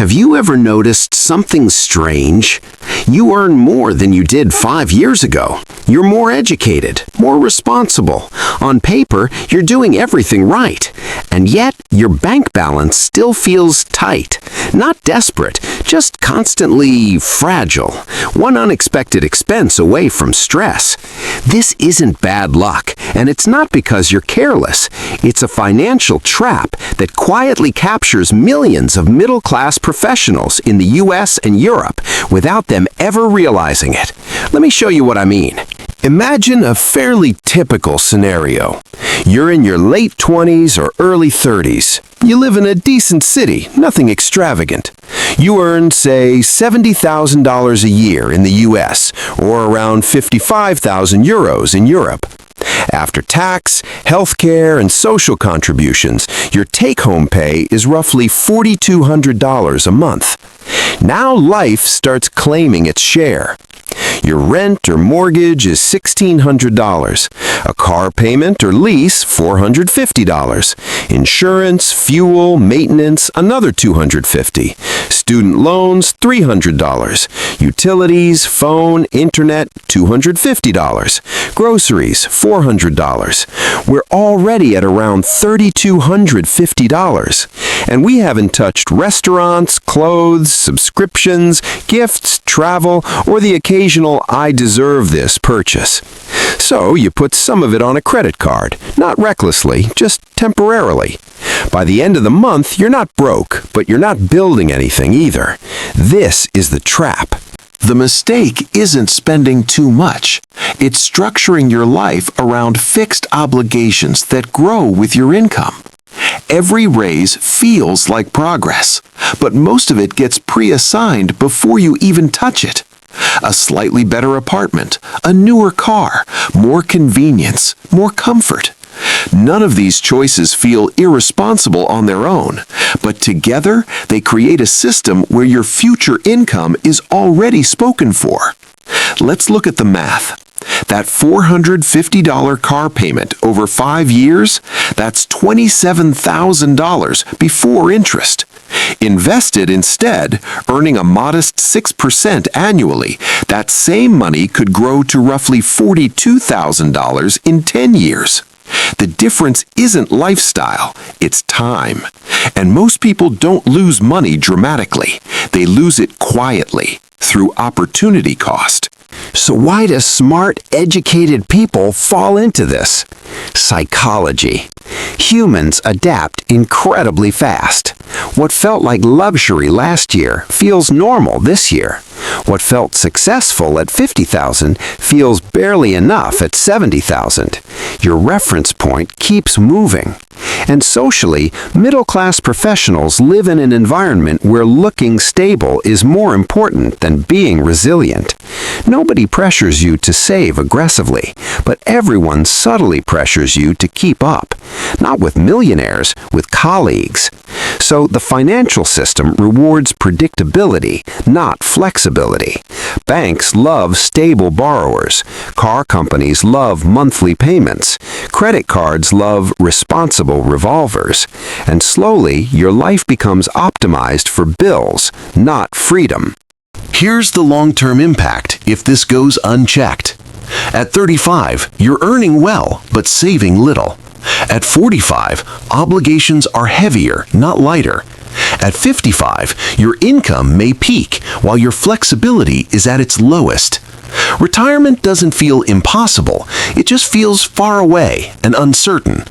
Have you ever noticed something strange? You earn more than you did 5 years ago. You're more educated, more responsible. On paper, you're doing everything right. And yet, your bank balance still feels tight. Not desperate, just constantly fragile. One unexpected expense away from stress. This isn't bad luck, and it's not because you're careless. It's a financial trap that quietly captures millions of middle-class professionals in the US and Europe without them ever realizing it. Let me show you what I mean. Imagine a fairly typical scenario. You're in your late 20s or early 30s. You live in a decent city, nothing extravagant. You earn, say, $70,000 a year in the US, or around 55,000 euros in Europe. After tax, healthcare, and social contributions, your take-home pay is roughly $4,200 a month. Now life starts claiming its share. Your rent or mortgage is $1,600. A car payment or lease, $450. Insurance, fuel, maintenance, another $250. Student loans, $300. Utilities, phone, internet, $250. Groceries, $400. We're already at around $3,250. And we haven't touched restaurants, clothes, subscriptions, gifts, travel, or the occasional I deserve this purchase. So you put some of it on a credit card, not recklessly, just temporarily. By the end of the month, you're not broke, but you're not building anything either. This is the trap. The mistake isn't spending too much. It's structuring your life around fixed obligations that grow with your income. Every raise feels like progress, but most of it gets pre-assigned before you even touch it. A slightly better apartment, a newer car, more convenience, more comfort. None of these choices feel irresponsible on their own, but together they create a system where your future income is already spoken for. Let's look at the math. That $450 car payment over 5 years, that's $27,000 before interest. Invested instead, earning a modest 6% annually, that same money could grow to roughly $42,000 in 10 years. The difference isn't lifestyle, it's time. And most people don't lose money dramatically. They lose it quietly, through opportunity cost. So why do smart, educated people fall into this? Psychology. Humans adapt incredibly fast. What felt like luxury last year feels normal this year. What felt successful at $50,000 feels barely enough at $70,000. Your reference point keeps moving. And socially, middle-class professionals live in an environment where looking stable is more important than being resilient. Nobody pressures you to save aggressively, but everyone subtly pressures you to keep up. Not with millionaires, with colleagues. So the financial system rewards predictability, not flexibility. Banks love stable borrowers. Car companies love monthly payments. Credit cards love responsible revolvers. And slowly, your life becomes optimized for bills, not freedom. Here's the long-term impact if this goes unchecked. At 35, you're earning well, but saving little. At 45, obligations are heavier, not lighter. At 55, your income may peak while your flexibility is at its lowest. Retirement doesn't feel impossible, it just feels far away and uncertain.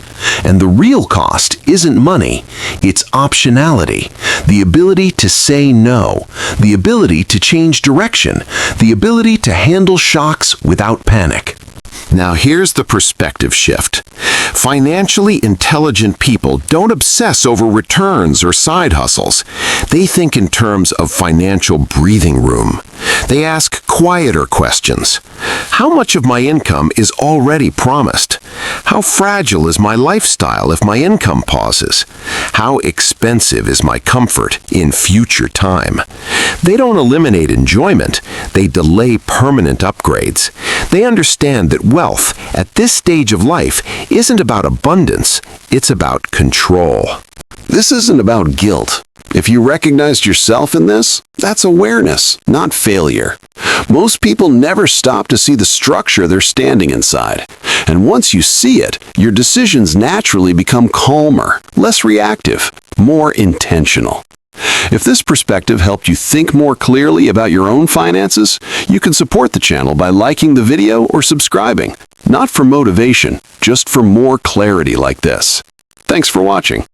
And the real cost isn't money, it's optionality. The ability to say no, the ability to change direction, the ability to handle shocks without panic. Now here's the perspective shift. Financially intelligent people don't obsess over returns or side hustles. They think in terms of financial breathing room. They ask quieter questions. How much of my income is already promised? How fragile is my lifestyle if my income pauses? How expensive is my comfort in future time? They don't eliminate enjoyment, they delay permanent upgrades. They understand that wealth, at this stage of life, isn't about abundance, it's about control. This isn't about guilt. If you recognized yourself in this, that's awareness, not failure. Most people never stop to see the structure they're standing inside. And once you see it, your decisions naturally become calmer, less reactive, more intentional. If this perspective helped you think more clearly about your own finances, you can support the channel by liking the video or subscribing. Not for motivation, just for more clarity like this. Thanks for watching.